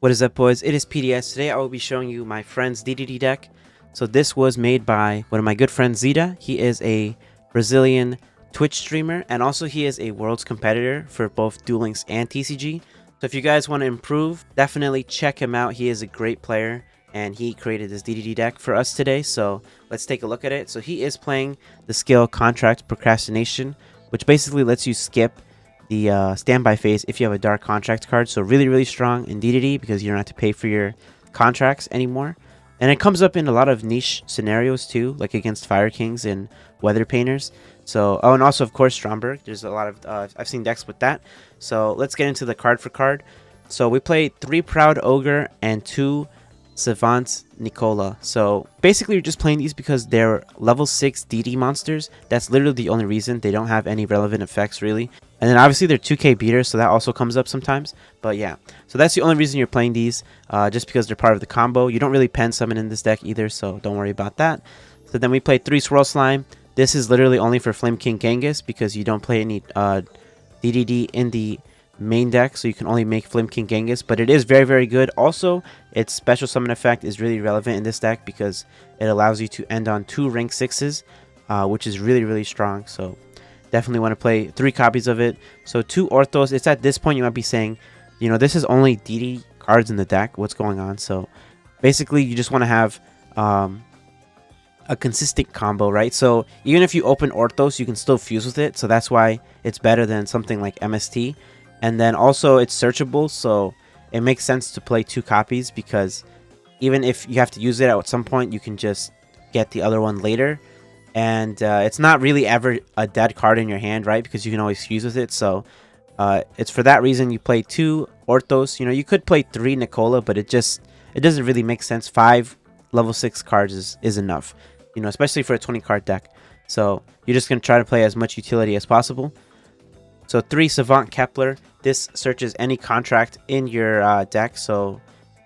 What is up, boys? It is PDS. Today I will be showing you my friend's DDD deck. So this was made by one of my good friends, Zeta. He is a Brazilian Twitch streamer, and also he is a Worlds competitor for both Duel Links and TCG. So if you guys want to improve, definitely check him out. He is a great player, and he created this DDD deck for us today. So let's take a look at it. So he is playing the skill Contract Procrastination, which basically lets you skip the standby phase if you have a dark contract card. So really strong in DDD because you don't have to pay for your contracts anymore. And it comes up in a lot of niche scenarios too, like against Fire Kings and Weather Painters. So, oh, and also of course Stromberg. There's a lot of I've seen decks with that. So let's get into the card for card. So we play 3 Proud Ogre and 2 Savant Nicola. So basically you're just playing these because they're level 6 DD monsters. That's literally the only reason. They don't have any relevant effects really. And then obviously they're 2k beaters, so that also comes up sometimes. But yeah, so that's the only reason you're playing these, just because they're part of the combo. You don't really pen summon in this deck either, so don't worry about that. So then we play 3 Swirl Slime. This is literally only for Flame King Genghis because you don't play any DDD in the main deck, so you can only make Flame King Genghis. But it is very good. Also, its special summon effect is really relevant in this deck because it allows you to end on 2 rank 6s, which is really strong. So definitely want to play 3 copies of it. So 2 Orthos. It's at this point you might be saying, you know, this is only DD cards in the deck. What's going on? So basically you just want to have a consistent combo, right? So even if you open Orthos, you can still fuse with it. So that's why it's better than something like MST. And then also it's searchable, so it makes sense to play 2 copies because even if you have to use it at some point, you can just get the other one later. And it's not really ever a dead card in your hand, right? Because you can always fuse with it. So it's for that reason you play 2 Orthos. You know, you could play 3 Nicola, but it doesn't really make sense. 5 level 6 cards is enough, you know, especially for a 20 card deck. So you're just going to try to play as much utility as possible. So 3 Savant Kepler. This searches any contract in your deck. So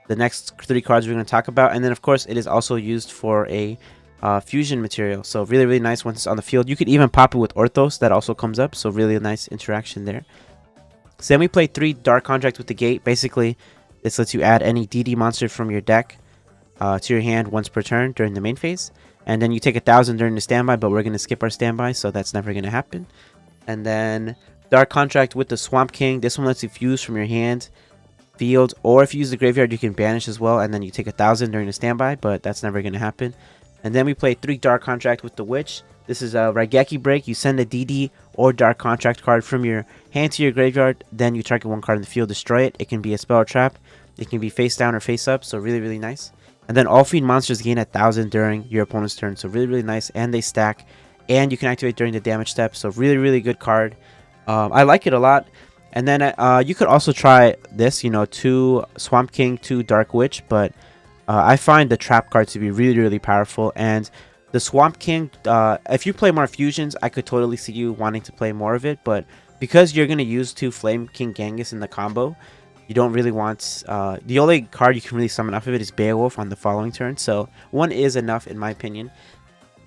the next 3 cards we're going to talk about. And then of course it is also used for a fusion material. So really nice once it's on the field. You could even pop it with Orthos. That also comes up. So really nice interaction there. So then we play 3 Dark Contract with the Gate. Basically, this lets you add any DD monster from your deck to your hand once per turn during the main phase. And then you take 1,000 during the standby, but we're going to skip our standby, so that's never going to happen. And then Dark Contract with the Swamp King. This one lets you fuse from your hand, field, or if you use the graveyard, you can banish as well. And then you take 1,000 during the standby, but that's never going to happen. And then we play 3 Dark Contract with the Witch. This is a Raigeki Break. You send a DD or Dark Contract card from your hand to your graveyard. Then you target 1 card in the field, destroy it. It can be a spell or trap. It can be face down or face up. So really nice. And then all fiend monsters gain 1,000 during your opponent's turn. So really nice. And they stack. And you can activate during the damage step. So really good card. I like it a lot. And then you could also try this. You know, 2 Swamp King, 2 Dark Witch. But I find the trap card to be really powerful. And the Swamp King, if you play more fusions, I could totally see you wanting to play more of it. But because you're going to use 2 Flame King Genghis in the combo, you don't really want... the only card you can really summon off of it is Beowulf on the following turn. So 1 is enough in my opinion.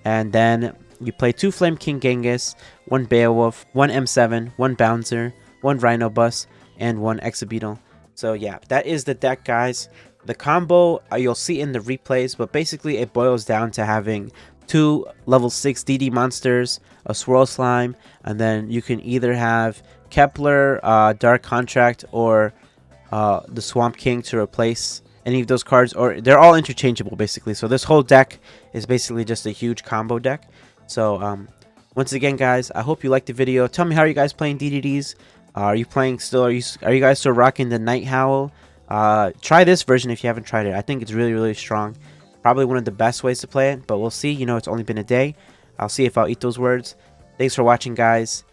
And then you play 2 Flame King Genghis, 1 Beowulf, 1 M7, 1 Bouncer, 1 Rhino Bus, and 1 Exabeetle. So yeah, that is the deck, guys. The combo you'll see in the replays, but basically it boils down to having 2 level 6 DD monsters, a Swirl Slime, and then you can either have Kepler, Dark Contract, or the Swamp King to replace any of those cards, or they're all interchangeable basically. So this whole deck is basically just a huge combo deck. So once again, guys, I hope you liked the video. Tell me, how are you guys playing DDDs? Are you playing still? Are you guys still rocking the Night Howl? Try this version if you haven't tried it. I think it's really strong. Probably one of the best ways to play it, but we'll see. You know, it's only been a day. I'll see if I'll eat those words. Thanks for watching, guys,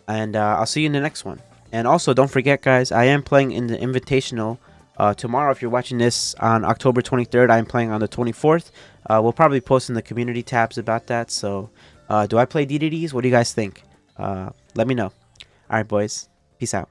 and I'll see you in the next one. And also, don't forget, guys, I am playing in the Invitational tomorrow. If you're watching this on October 23rd, I'm playing on the 24th. We'll probably post in the community tabs about that. So, do I play DDDs? What do you guys think? Let me know. Alright, boys. Peace out.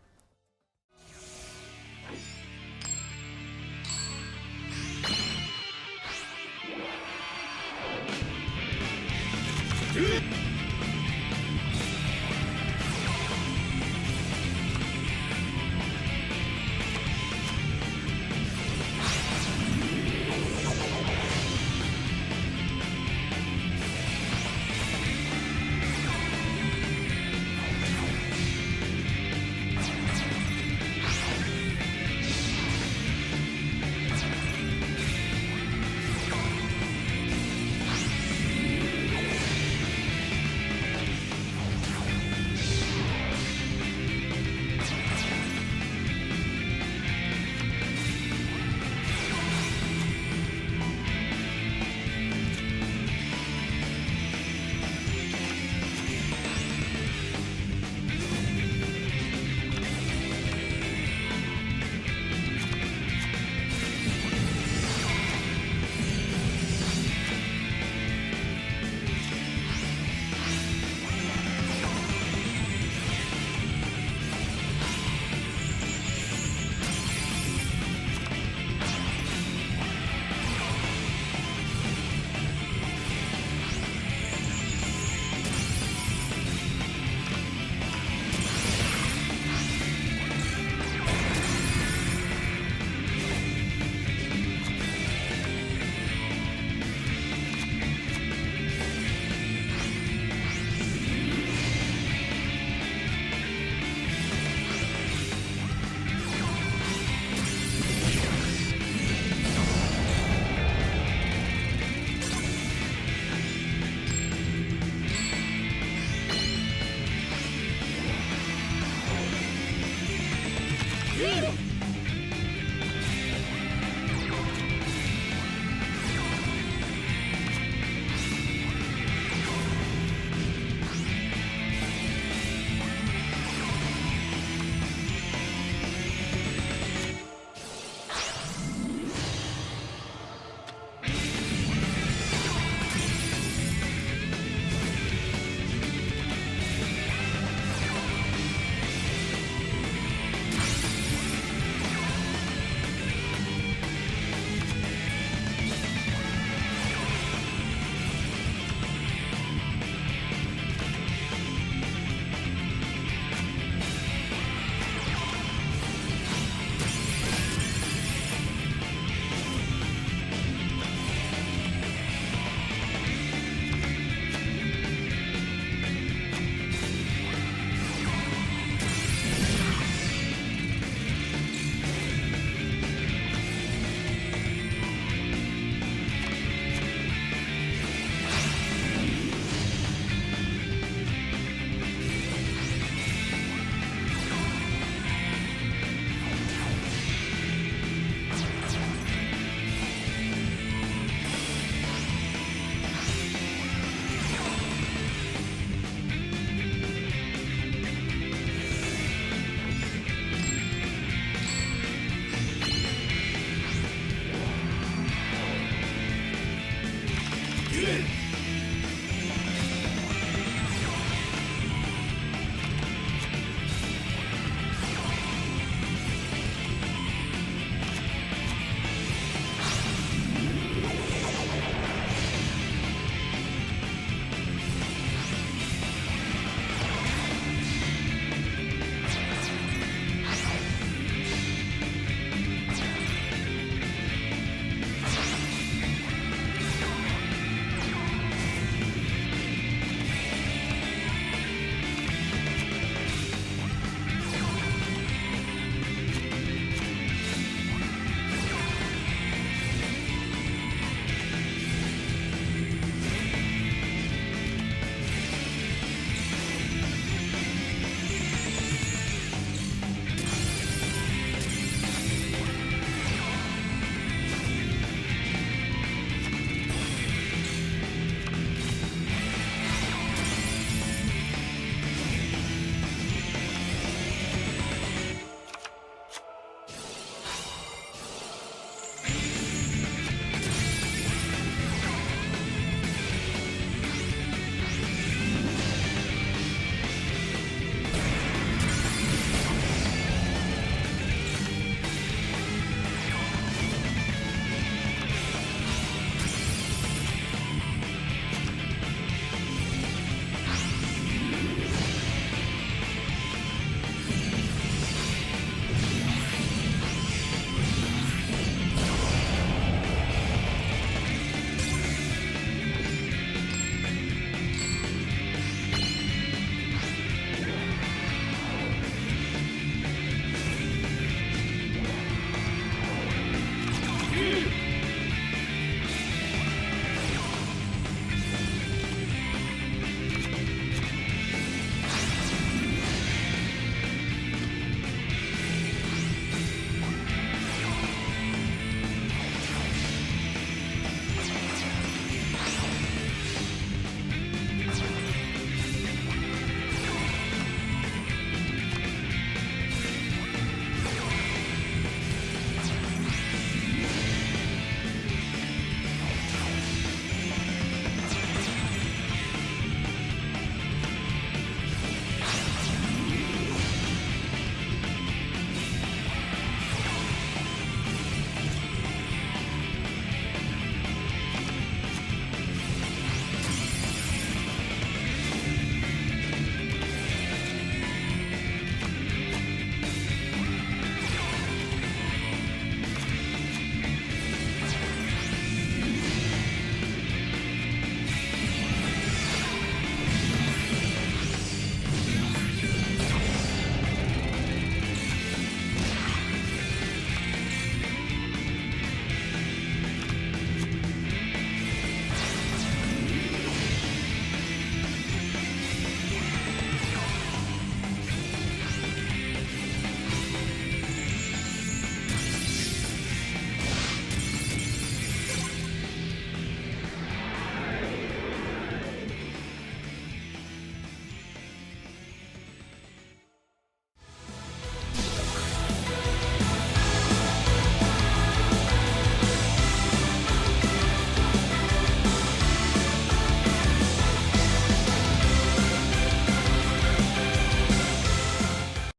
Shin!